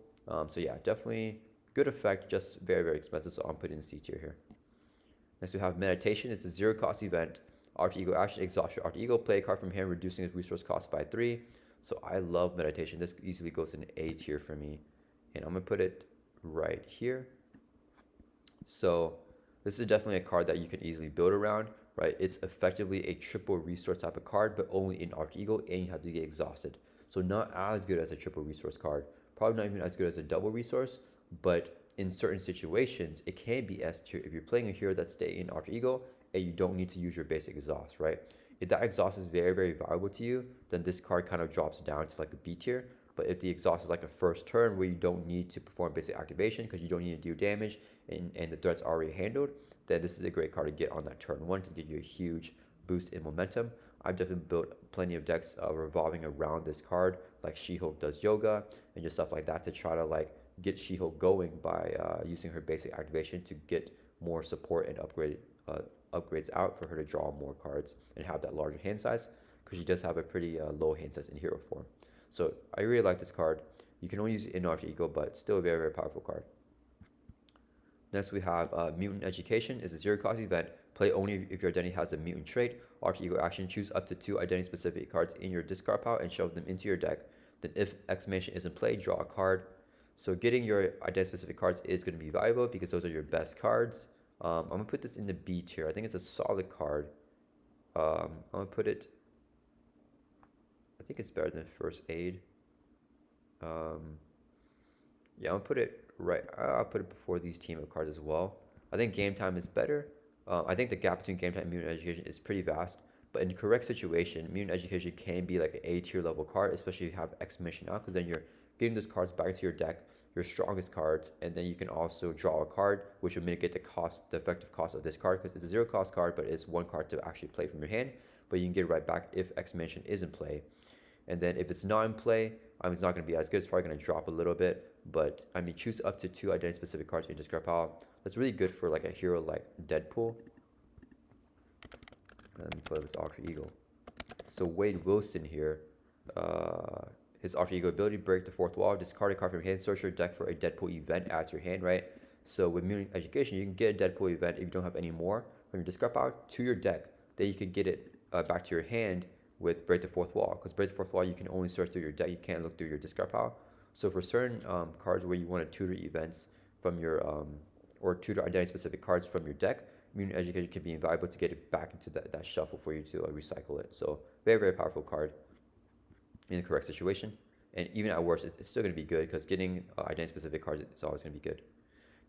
So yeah, definitely good effect, just very, very expensive. So I'm putting in C tier here. Next we have Meditation. It's a zero cost event. Alter Ego action, exhaust your Alter Ego, play a card from hand, reducing its resource cost by 3. So I love Meditation. This easily goes in A tier for me. And I'm going to put it right here. So this is definitely a card that you can easily build around, right? It's effectively a triple resource type of card, but only in Alter Ego, and you have to get exhausted. So not as good as a triple resource card. Probably not even as good as a double resource, but in certain situations, it can be S tier if you're playing a hero that's staying in Alter Ego and you don't need to use your basic exhaust, right? If that exhaust is very, very valuable to you, then this card kind of drops down to like a B tier. But if the exhaust is like a first turn where you don't need to perform basic activation because you don't need to do damage and the threat's already handled, then this is a great card to get on that turn 1 to give you a huge boost in momentum. I've definitely built plenty of decks revolving around this card, like She-Hulk does yoga and just stuff like that to try to like get She-Hulk going by using her basic activation to get more support and upgrades out for her to draw more cards and have that larger hand size, because she does have a pretty low hand size in hero form. So I really like this card. You can only use it in Alter Ego, but still a very, very powerful card. Next we have Mutant Education. Is a zero cost event. Play only if your identity has a mutant trait. Alter Ego action, choose up to 2 identity specific cards in your discard pile and shove them into your deck. Then if exclamation is in play, draw a card. So getting your identity specific cards is going to be valuable because those are your best cards. I'm going to put this in the B tier. I think it's a solid card. I'm going to put it, I think it's better than First Aid. Yeah, I'm going to put it right. I'll put it before these team of cards as well. I think Game Time is better. I think the gap between Game Time and Mutant Education is pretty vast. But in the correct situation, Mutant Education can be like an A tier level card, especially if you have exclamation out, because then you're getting those cards back into your deck, your strongest cards, and then you can also draw a card, which will mitigate the effective cost of this card, because it's a zero cost card, but it's 1 card to actually play from your hand, but you can get it right back if exclamation is in play. And then if it's not in play, I mean, it's not going to be as good. It's probably going to drop a little bit, but I mean, choose up to 2 identity specific cards in your discard pile. That's really good for like a hero like Deadpool. Let me put this Alter Ego. So Wade Wilson here, his Alter Ego ability, break the 4th wall, discard a card from your hand, search your deck for a Deadpool event, add to your hand, right? So with Mutant Education, you can get a Deadpool event if you don't have any more from your discard pile to your deck. Then you can get it back to your hand with break the 4th wall, because break the 4th wall you can only search through your deck, you can't look through your discard pile. So for certain cards where you want to tutor events from your or tutor identity specific cards from your deck, Mutant Education can be invaluable to get it back into that shuffle for you to recycle it. So very, very powerful card in the correct situation. And even at worst, it's still going to be good because getting identity specific cards is always going to be good.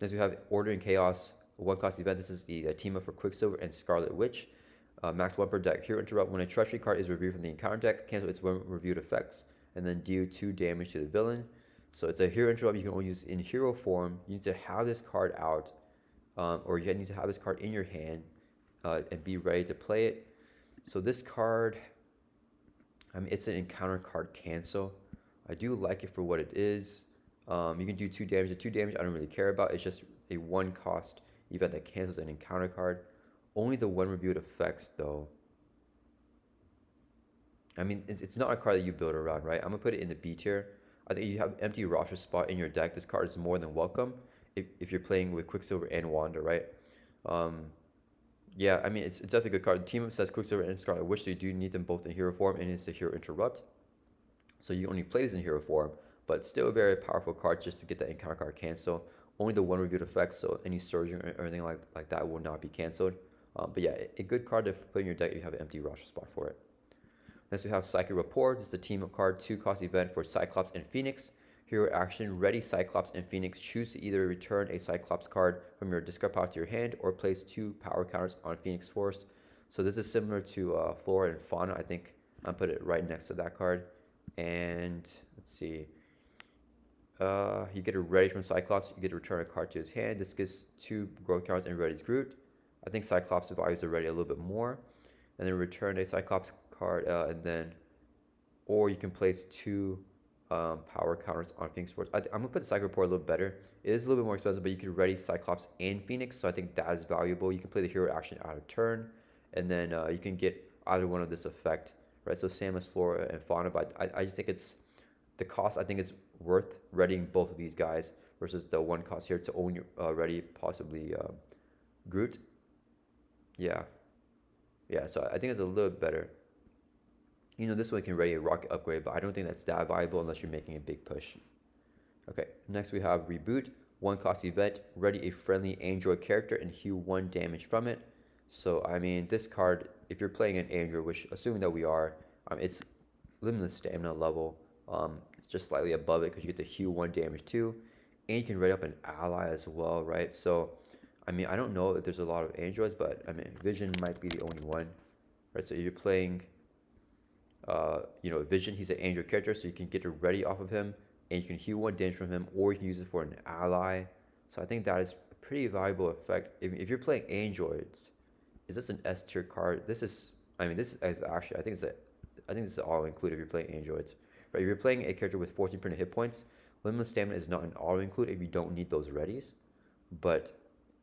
Next we have Order and Chaos, a 1 cost event. This is the team up for Quicksilver and Scarlet Witch. Max 1 per deck. Hero interrupt. When a treachery card is reviewed from the encounter deck, cancel its 1 reviewed effects and then deal 2 damage to the villain. So it's a hero interrupt you can only use in hero form. You need to have this card out, or you need to have this card in your hand and be ready to play it. So this card, I mean, it's an encounter card cancel. I do like it for what it is. You can do 2 damage. The 2 damage I don't really care about. It's just a 1 cost event that cancels an encounter card. Only the 1 reviewed effects though. I mean, it's not a card that you build around, right? I'm gonna put it in the B tier. I think you have empty roster spot in your deck. This card is more than welcome if you're playing with Quicksilver and Wanda, right? Yeah, I mean, it's definitely a good card. The team says Quicksilver and Scarlet Witch, so you do need them both in hero form, and it's a hero interrupt. So you only play this in hero form, but still a very powerful card just to get that encounter card cancel. Only the 1 reviewed effect, so any surging or anything like that will not be canceled. But yeah, a good card to put in your deck if you have an empty roster spot for it. Next we have Psychic Rapport. This is the team up card, 2 cost event for Cyclops and Phoenix. Hero action, ready Cyclops and Phoenix. Choose to either return a Cyclops card from your discard pile to your hand or place 2 power counters on Phoenix Force. So this is similar to Flora and Fauna. I think I'll put it right next to that card. And let's see. You get a ready from Cyclops. You get to return a card to his hand. This gives 2 growth counters and ready's Groot. I think Cyclops values the ready a little bit more. and then return a Cyclops card, and then, or you can place two power counters on Phoenix Force. I'm gonna put the Psychic Rapport a little better. It is a little bit more expensive, but you could ready Cyclops and Phoenix, so I think that is valuable. You can play the hero action out of turn, and then you can get either one of this effect, right? So Samus, Flora, and Fauna, but I just think it's the cost. I think it's worth readying both of these guys versus the one cost here to only ready possibly Groot. Yeah, yeah. So I think it's a little better. You know, this one can ready a rocket upgrade, but I don't think that's that viable unless you're making a big push. Okay, next we have Reboot. One cost event, ready a friendly android character and heal 1 damage from it. So, I mean, this card, if you're playing an android, which assuming that we are, it's limitless stamina level. It's just slightly above it because you get to heal 1 damage too. And you can ready up an ally as well, right? So, I mean, I don't know if there's a lot of androids, but I mean, Vision might be the only one, right? So if you're playing you know, Vision, he's an android character, so you can get a ready off of him, and you can heal 1 damage from him, or you can use it for an ally. So I think that is a pretty valuable effect. If you're playing androids, is this an S tier card? This is, I mean, this is actually, I think this is all included if you're playing androids. Right? If you're playing a character with 14 printed hit points, limitless stamina is not an auto include if you don't need those readies. But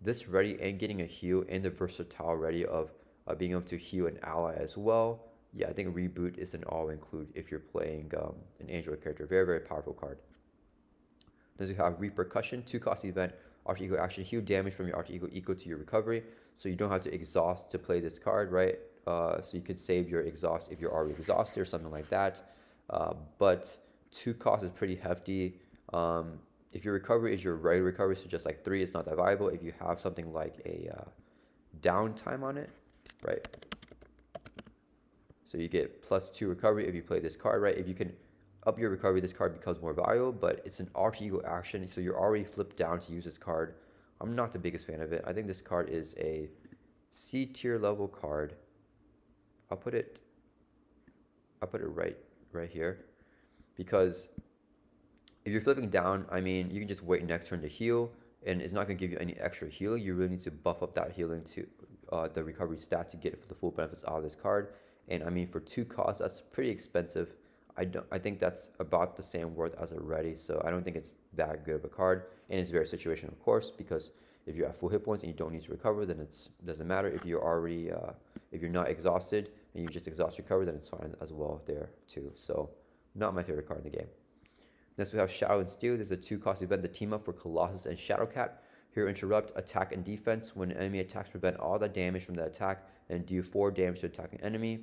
this ready and getting a heal and the versatile ready of being able to heal an ally as well. Yeah, I think Reboot is an all-include if you're playing an android character. Very, very powerful card. Then you have Repercussion, 2 cost event. Alter Ego action, heal damage from your Alter Ego equal to your recovery. So you don't have to exhaust to play this card, right? So you could save your exhaust if you're already exhausted or something like that. But 2 cost is pretty hefty. If your recovery is your regular recovery, so just like 3, it's not that valuable. If you have something like a downtime on it, right? So you get +2 recovery if you play this card, right? If you can up your recovery, this card becomes more valuable, but it's an Alter Ego action, so you're already flipped down to use this card. I'm not the biggest fan of it. I think this card is a C tier level card. I'll put it right here, because if you're flipping down, I mean, you can just wait next turn to heal, and it's not going to give you any extra healing. You really need to buff up that healing to the recovery stat to get the full benefits out of this card. And I mean, for 2 costs, that's pretty expensive. I think that's about the same worth as a ready, so I don't think it's that good of a card. And it's very situational, of course, because if you have full hit points and you don't need to recover, then it doesn't matter. If you're already if you're not exhausted and you just exhaust recover, then it's fine as well there too. So not my favorite card in the game. Next we have Shadow and Steel. This is a 2 cost event to team up for Colossus and Shadowcat. Here interrupt attack and defense. When enemy attacks, prevent all the damage from the attack and do 4 damage to attacking enemy.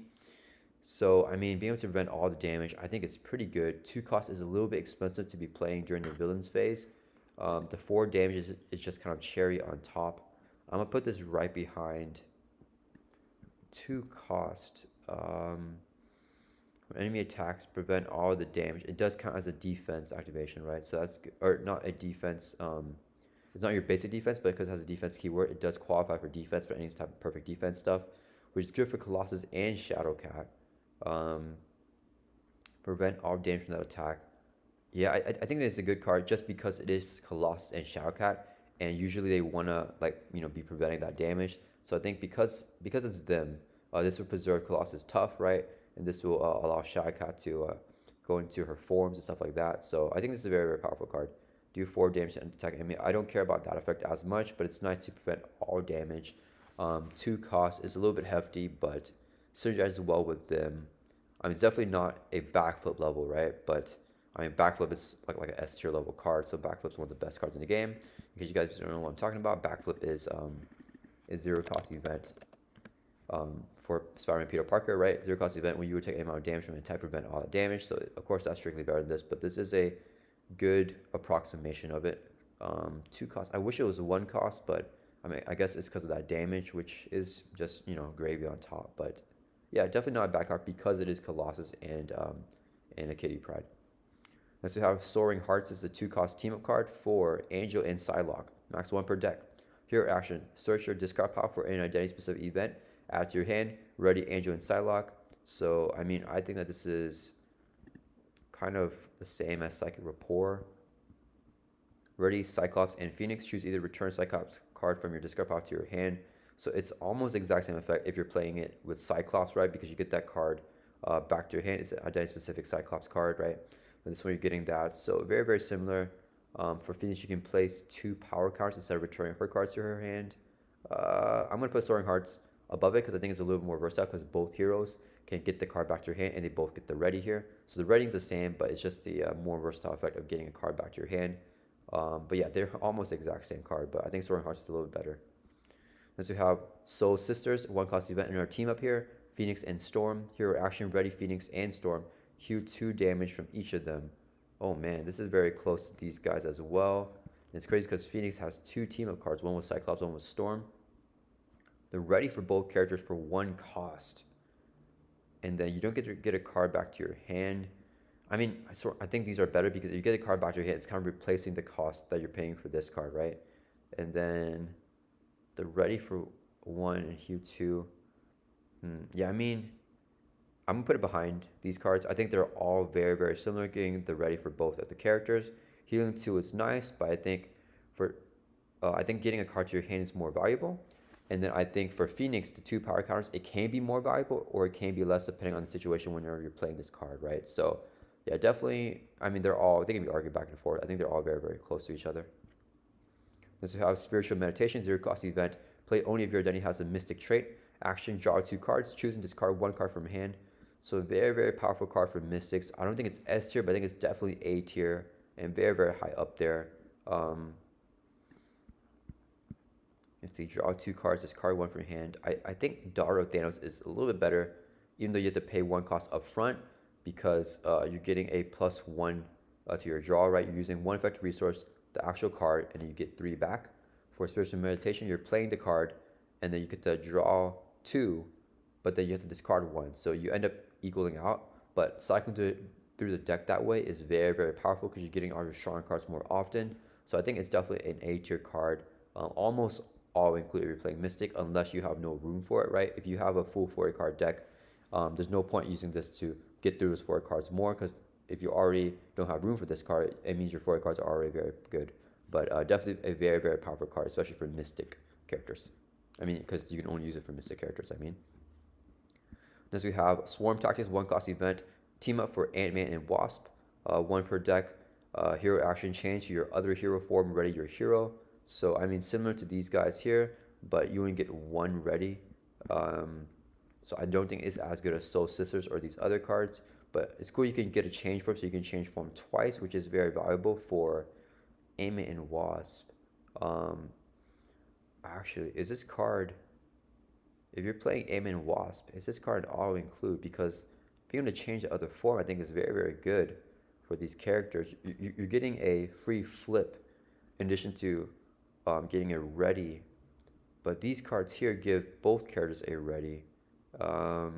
So, I mean, being able to prevent all the damage, I think it's pretty good. 2 cost is a little bit expensive to be playing during the villains phase. The 4 damage is just kind of cherry on top. I'm going to put this right behind 2 cost. When enemy attacks, prevent all the damage. It does count as a defense activation, right? So that's good. Or not a defense. It's not your basic defense, but because it has a defense keyword, it does qualify for defense for any type of perfect defense stuff, which is good for Colossus and Shadowcat. Prevent all damage from that attack. Yeah, I think it's a good card just because it is Colossus and Shadowcat, and usually they want to, like, you know, be preventing that damage. So I think because it's them, this will preserve Colossus tough, right? And this will allow Shadowcat to go into her forms and stuff like that. So I think this is a very, very powerful card. Do 4 damage to attack enemy. I don't care about that effect as much, but it's nice to prevent all damage. 2 cost is a little bit hefty, but synergizes well with them. I mean, it's definitely not a backflip level, right? But I mean, backflip is like an S tier level card, so backflip is one of the best cards in the game. In case you guys don't know what I'm talking about, backflip is a 0 cost event for Spider-Man Peter Parker, right? 0 cost event when you would take any amount of damage from an attack, prevent all that damage. So of course that's strictly better than this, but this is a good approximation of it. 2 cost. I wish it was 1 cost, but I mean, I guess it's because of that damage, which is just, you know, gravy on top. But yeah, definitely not a bad card because it is Colossus and a Kitty Pryde. Next we have Soaring Hearts. It's a 2 cost team up card for Angel and Psylocke. Max 1 per deck. Hero action. Search your discard pile for an identity specific event. Add it to your hand. Ready Angel and Psylocke. So I mean, I think that this is kind of the same as Psychic Rapport. Ready Cyclops and Phoenix. Choose either return Cyclops card from your discard pile to your hand. So it's almost the exact same effect if you're playing it with Cyclops, right? Because you get that card back to your hand. It's an identity-specific Cyclops card, right? And this one you're getting that. So very, very similar. For Phoenix, you can place 2 power counters instead of returning her cards to her hand. I'm going to put Soaring Hearts above it because I think it's a little bit more versatile because both heroes can get the card back to your hand and they both get the ready here. So the ready is the same, but it's just the more versatile effect of getting a card back to your hand. But yeah, they're almost the exact same card, but I think Soaring Hearts is a little bit better. Next we have Soul Sisters, 1-cost event in our team up here. Phoenix and Storm. Hero action ready, Phoenix and Storm. Heal 2 damage from each of them. Oh man, this is very close to these guys as well. And it's crazy because Phoenix has 2 team-up cards, one with Cyclops, one with Storm. They're ready for both characters for 1 cost. And then you don't get to get a card back to your hand. I mean, I think these are better because if you get a card back to your hand, it's kind of replacing the cost that you're paying for this card, right? And then the ready for 1 and heal 2. Yeah, I mean, I'm gonna put it behind these cards. I think they're all very, very similar, getting the ready for both of the characters. Healing 2 is nice, but I think getting a card to your hand is more valuable. And then I think for Phoenix, the 2 power counters, it can be more valuable or it can be less depending on the situation whenever you're playing this card, right? So yeah, definitely. I mean, they can be argued back and forth. I think they're all very, very close to each other. Next we have Spiritual Meditation, 0-cost event. Play only if your identity has a mystic trait. Action, draw 2 cards. Choose and discard 1 card from hand. So very, very powerful card for Mystics. I don't think it's S tier, but I think it's definitely A tier and very, very high up there. Let's see, draw 2 cards, discard 1 from hand. I think Daughter of Thanos is a little bit better, even though you have to pay 1 cost up front because you're getting a +1 to your draw, right? You're using 1 effective resource, the actual card, and then you get 3 back. For Spiritual Meditation, you're playing the card, and then you get to draw 2, but then you have to discard 1. So you end up equaling out, but cycling through the deck that way is very, very powerful because you're getting all your strong cards more often. So I think it's definitely an A tier card, almost all included if you're playing Mystic, unless you have no room for it, right? If you have a full 40 card deck, there's no point using this to get through those 40 cards more, because if you already don't have room for this card, it means your 40 cards are already very good. But definitely a very, very powerful card, especially for Mystic characters. I mean, because you can only use it for Mystic characters, I mean. Next we have Swarm Tactics, 1-cost event. Team up for Ant-Man and Wasp. 1 per deck. Hero action, change to your other hero form, ready your hero. So, I mean, similar to these guys here, but you only get 1 ready. So I don't think it's as good as Soul Sisters or these other cards, but it's cool you can get a change form, so you can change form twice, which is very valuable for Ant-Man and Wasp. Actually, is this card, if you're playing Ant-Man and Wasp, is this card an auto include? Because being able to change the other form, I think is very, very good for these characters. You're getting a free flip in addition to getting a ready, but these cards here give both characters a ready. I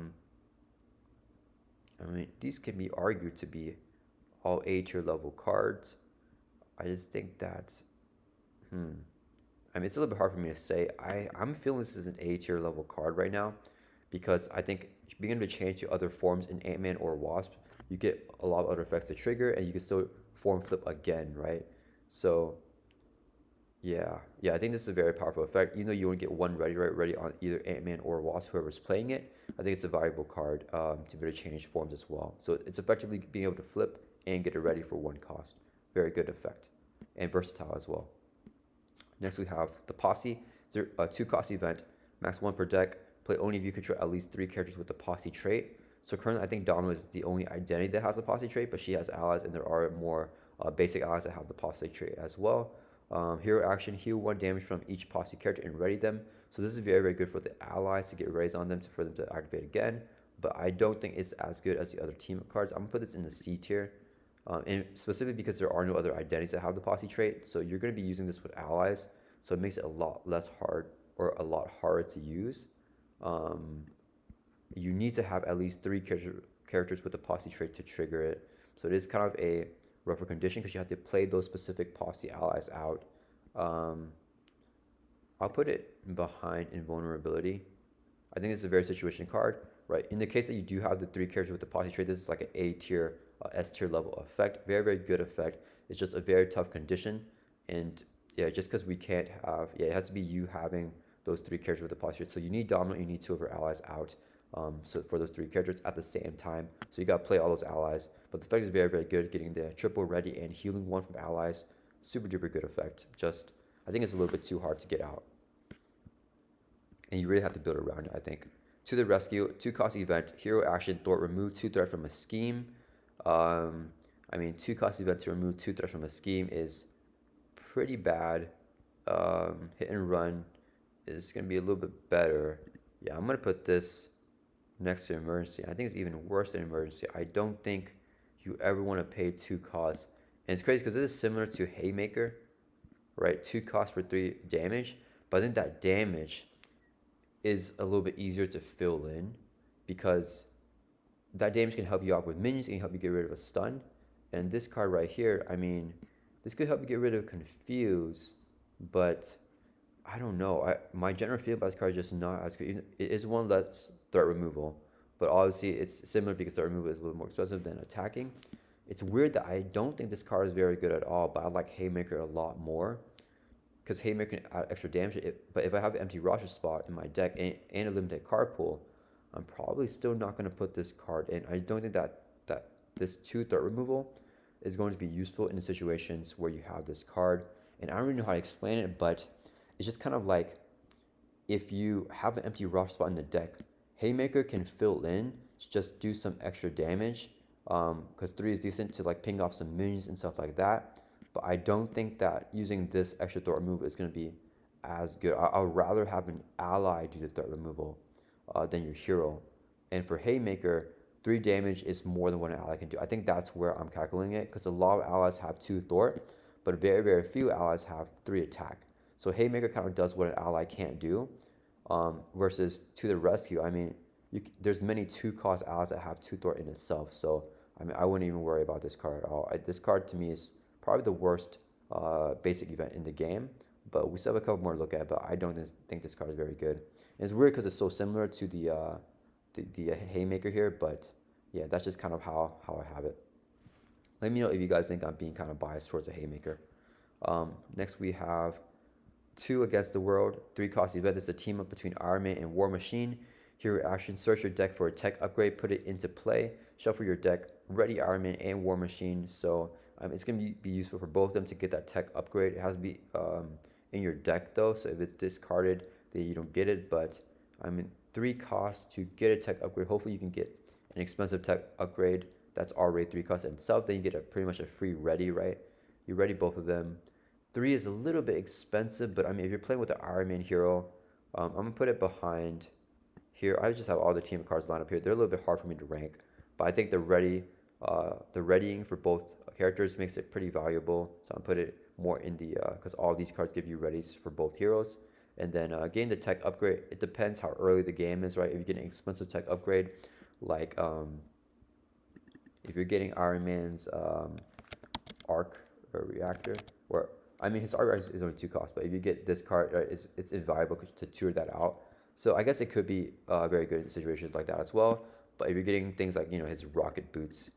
mean, these can be argued to be all A tier level cards. I just think that, I mean, it's a little bit hard for me to say. I'm feeling this is an A tier level card right now, because I think being able to change to other forms in Ant-Man or Wasp, you get a lot of other effects to trigger, and you can still form flip again, right? So yeah, I think this is a very powerful effect. Even though you only get 1 ready, right? Ready on either Ant-Man or Wasp, whoever's playing it. I think it's a valuable card to be able to change forms as well. So it's effectively being able to flip and get it ready for 1 cost. Very good effect and versatile as well. Next we have the Posse. It's a 2-cost event, max 1 per deck. Play only if you control at least 3 characters with the Posse trait. So currently I think Dawn is the only identity that has a Posse trait, but she has allies, and there are more basic allies that have the Posse trait as well. Hero action, heal 1 damage from each Posse character and ready them. So this is very, very good for the allies to get raised on them, for them to activate again. But I don't think it's as good as the other team cards. I'm going to put this in the C tier. And specifically because there are no other identities that have the Posse trait. So you're going to be using this with allies. So it makes it a lot less hard, or a lot harder to use. You need to have at least 3 characters with the Posse trait to trigger it. So it is kind of a rougher condition because you have to play those specific Posse allies out. I'll put it behind Invulnerability. I think this is a very situation card, right? In the case that you do have the 3 characters with the Posse trait, this is like an A tier, S tier level effect. Very, very good effect. It's just a very tough condition. And yeah, just because we can't have, it has to be you having those 3 characters with the posture. So you need dominant, you need 2 of your allies out. So for those 3 characters at the same time. So you got to play all those allies. But the effect is very, very good. Getting the triple ready and healing 1 from allies. Super duper good effect. Just, I think it's a little bit too hard to get out. And you really have to build around it, I think. To the rescue, 2 cost event, hero action, thwart, remove 2 threat from a scheme. I mean, 2 cost event to remove 2 threat from a scheme is pretty bad. Hit and run is going to be a little bit better. Yeah, I'm going to put this next to emergency. I think it's even worse than emergency. I don't think you ever want to pay 2 costs. And it's crazy because this is similar to Haymaker, right? 2 costs for 3 damage. But I think that damage is a little bit easier to fill in because that damage can help you out with minions, it can help you get rid of a stun. And this card right here, I mean, this could help you get rid of Confuse, but I don't know. My general feeling about this card is just not as good. It is one less threat removal, but obviously it's similar because threat removal is a little more expensive than attacking. It's weird that I don't think this card is very good at all, but I like Haymaker a lot more because Haymaker can add extra damage. But if I have an empty roster spot in my deck and a limited card pool, I'm probably still not going to put this card in. I don't think that this 2 threat removal is going to be useful in situations where you have this card. And I don't really know how to explain it, but it's just kind of like if you have an empty roster spot in the deck, Haymaker can fill in to just do some extra damage because 3 is decent to like ping off some minions and stuff like that. But I don't think that using this extra threat removal is going to be as good. I'd rather have an ally do the threat removal than your hero. And for Haymaker, 3 damage is more than what an ally can do. I think that's where I'm calculating it because a lot of allies have 2 thwart, but very, very few allies have 3 attack. So Haymaker kind of does what an ally can't do versus to the rescue. I mean, there's many 2 cost allies that have 2 thwart in itself. So, I mean, I wouldn't even worry about this card at all. This card to me is probably the worst basic event in the game, but we still have a couple more to look at, but I don't think this card is very good. And it's weird because it's so similar to the Haymaker here, but yeah, that's just kind of how I have it. Let me know if you guys think I'm being kind of biased towards the Haymaker. Next we have 2 Against the World, 3 cost event. It's a team up between Iron Man and War Machine. Hero action, search your deck for a tech upgrade, put it into play, shuffle your deck, ready Iron Man and War Machine. So it's going to be useful for both of them to get that tech upgrade. It has to be in your deck though, so if it's discarded, then you don't get it. But 3 costs to get a tech upgrade. Hopefully you can get an expensive tech upgrade that's already 3 costs itself. Then you get pretty much a free ready, right? You ready both of them. 3 is a little bit expensive, but if you're playing with the Iron Man hero, I'm gonna put it behind here. I just have all the team cards lined up here. They're a little bit hard for me to rank, but I think the readying for both characters makes it pretty valuable. So I'm put it more in the because all these cards give you readies for both heroes. And then getting the tech upgrade, it depends how early the game is, right? If you get an expensive tech upgrade, like if you're getting Iron Man's arc or reactor, or his arc is only 2 costs, but if you get this card, it's invaluable to tour that out. So I guess it could be very good in situations like that as well. But if you're getting things like his rocket boots,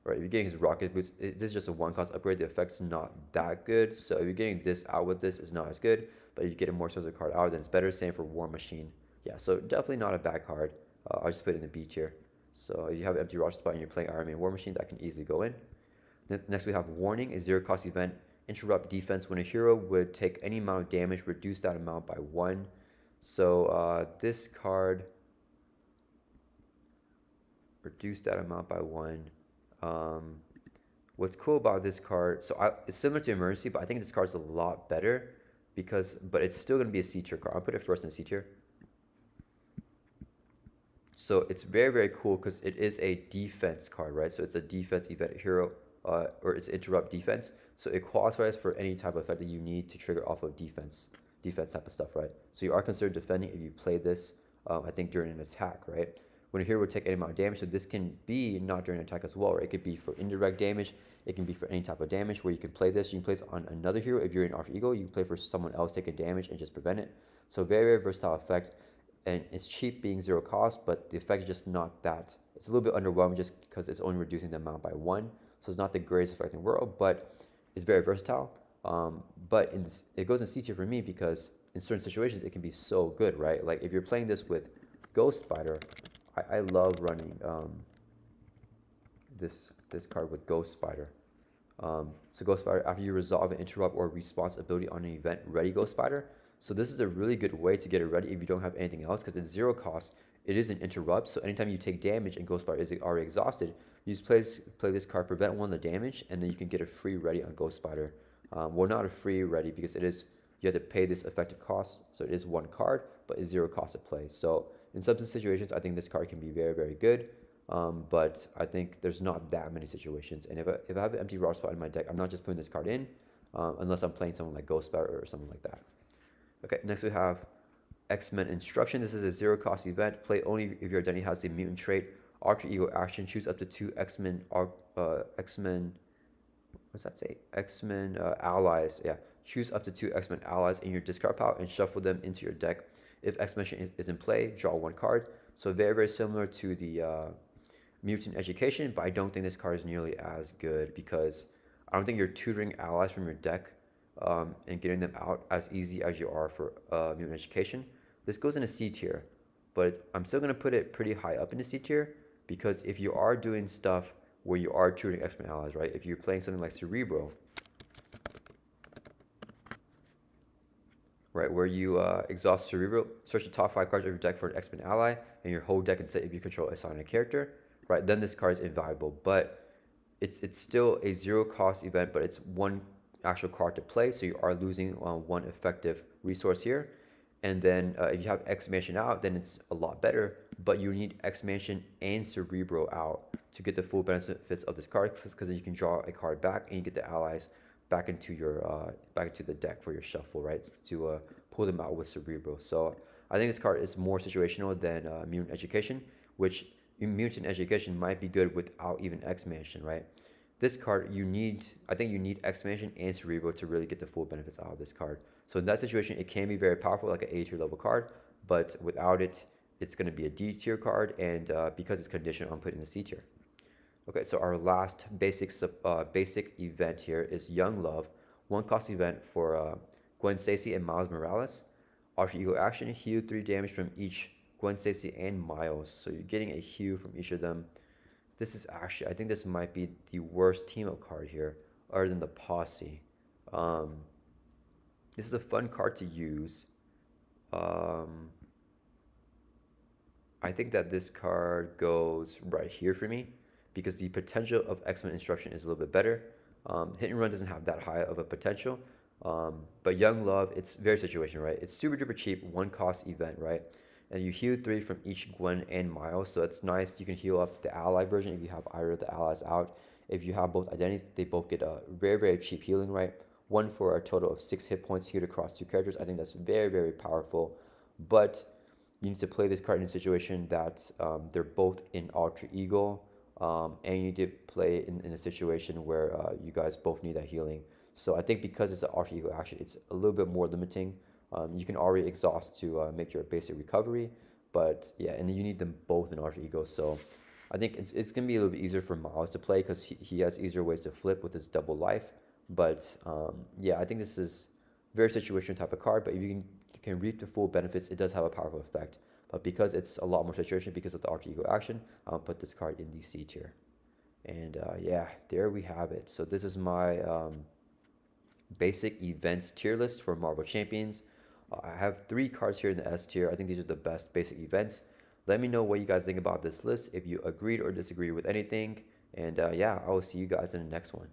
right? If you're getting his rocket boots, this is just a 1 cost upgrade. The effect's not that good. So if you're getting this out with this, it's not as good. But if you get a more expensive card out, then it's better. Same for War Machine. Yeah, so definitely not a bad card. I'll just put it in the B tier. So if you have an empty roster spot and you're playing Iron Man War Machine, that can easily go in. Next we have Warning, a 0 cost event. Interrupt defense. When a hero would take any amount of damage, reduce that amount by 1. So this card, reduce that amount by 1. What's cool about this card, so it's similar to Emergency, but I think this card's a lot better but it's still going to be a C tier card. I'll put it first in C tier. So it's very, very cool because it is a defense card, right? So it's a defense event hero, or it's interrupt defense. So it qualifies for any type of effect that you need to trigger off of defense type of stuff, right? So you are considered defending if you play this, I think, during an attack, right? When a hero would take any amount of damage, so this can be not during an attack as well, right? It could be for indirect damage. It can be for any type of damage where you can play this. You can play this on another hero. If you're in Alter Ego, you can play for someone else taking damage and just prevent it. So very, very versatile effect. And it's cheap being 0 cost, but the effect is just not that. It's a little bit underwhelming just because it's only reducing the amount by 1. So it's not the greatest effect in the world, but it's very versatile. But it goes in C tier for me because in certain situations it can be so good, right? Like if you're playing this with Ghost Spider, I love running this card with Ghost Spider. So Ghost Spider, after you resolve an interrupt or response ability on an event, ready Ghost Spider. So this is a really good way to get it ready if you don't have anything else, because it's 0 cost. It is an interrupt, so anytime you take damage and Ghost Spider is already exhausted, you just play this card, prevent 1 of the damage, and then you can get a free ready on Ghost Spider. Well, not a free ready because you have to pay this effective cost, so it is 1 card, but it's 0 cost to play. So in some situations, I think this card can be very, very good. But I think there's not that many situations. And if I have an empty raw spot in my deck, I'm not just putting this card in, unless I'm playing someone like Ghost Spider or something like that. Okay, next we have X-Men Instruction. This is a 0 cost event. Play only if your identity has the mutant trait. Alter Ego action. Choose up to 2 X-Men. What's that say? X-Men allies. Yeah. Choose up to 2 X-Men allies in your discard pile and shuffle them into your deck. If X-Men is in play, draw 1 card. So very, very similar to the Mutant Education, but I don't think this card is nearly as good because I don't think you're tutoring allies from your deck and getting them out as easy as you are for Mutant Education. This goes in a C tier, but I'm still going to put it pretty high up in the C tier because if you are doing stuff where you are tutoring X-Men allies, right? If you're playing something like Cerebro, right, where you exhaust Cerebro, search the top 5 cards of your deck for an X-Men ally, and your whole deck instead if you control assign a character, right, then this card is invaluable. But it's still a 0 cost event, but it's 1 actual card to play, so you are losing 1 effective resource here. And then if you have X-Mansion out, then it's a lot better, but you need X-Mansion and Cerebro out to get the full benefits of this card, because then you can draw a card back and you get the allies back into the deck for your shuffle, right? To pull them out with Cerebro. So I think this card is more situational than Mutant Education, which Mutant Education might be good without even X-Mansion, right? This card, I think you need X-Mansion and Cerebro to really get the full benefits out of this card. So in that situation, it can be very powerful, like an A tier level card, but without it, it's going to be a D tier card, and because it's conditioned, I'm putting the C tier. Okay, so our last basic event here is Young Love, 1 cost event for Gwen Stacy and Miles Morales. Alter Ego action, heal 3 damage from each Gwen Stacy and Miles. So you're getting a heal from each of them. This is actually, I think this might be the worst team-up card here, other than the Posse. This is a fun card to use. I think that this card goes right here for me because the potential of X-Men Instruction is a little bit better. Hit and Run doesn't have that high of a potential. But Young Love, it's very situational, right? It's super duper cheap, 1 cost event, right? And you heal 3 from each Gwen and Miles, so it's nice. You can heal up the ally version if you have either of the allies out. If you have both identities, they both get a very, very cheap healing, right? 1 for a total of 6 hit points healed across 2 characters. I think that's very, very powerful. But you need to play this card in a situation that they're both in Alter Ego, and you need to play it in a situation where you guys both need that healing. So I think because it's an Alter Ego action, it's a little bit more limiting. You can already exhaust to make your basic recovery, but yeah, and you need them both in Alter Ego. So I think it's going to be a little bit easier for Miles to play because he has easier ways to flip with his double life. But yeah, I think this is very situational type of card, but if you can reap the full benefits, it does have a powerful effect. But because it's a lot more situation because of the Alter Ego action, I'll put this card in the C tier. And yeah, there we have it. So this is my basic events tier list for Marvel Champions. I have 3 cards here in the S tier. I think these are the best basic events. Let me know what you guys think about this list, if you agreed or disagreed with anything. And yeah, I will see you guys in the next one.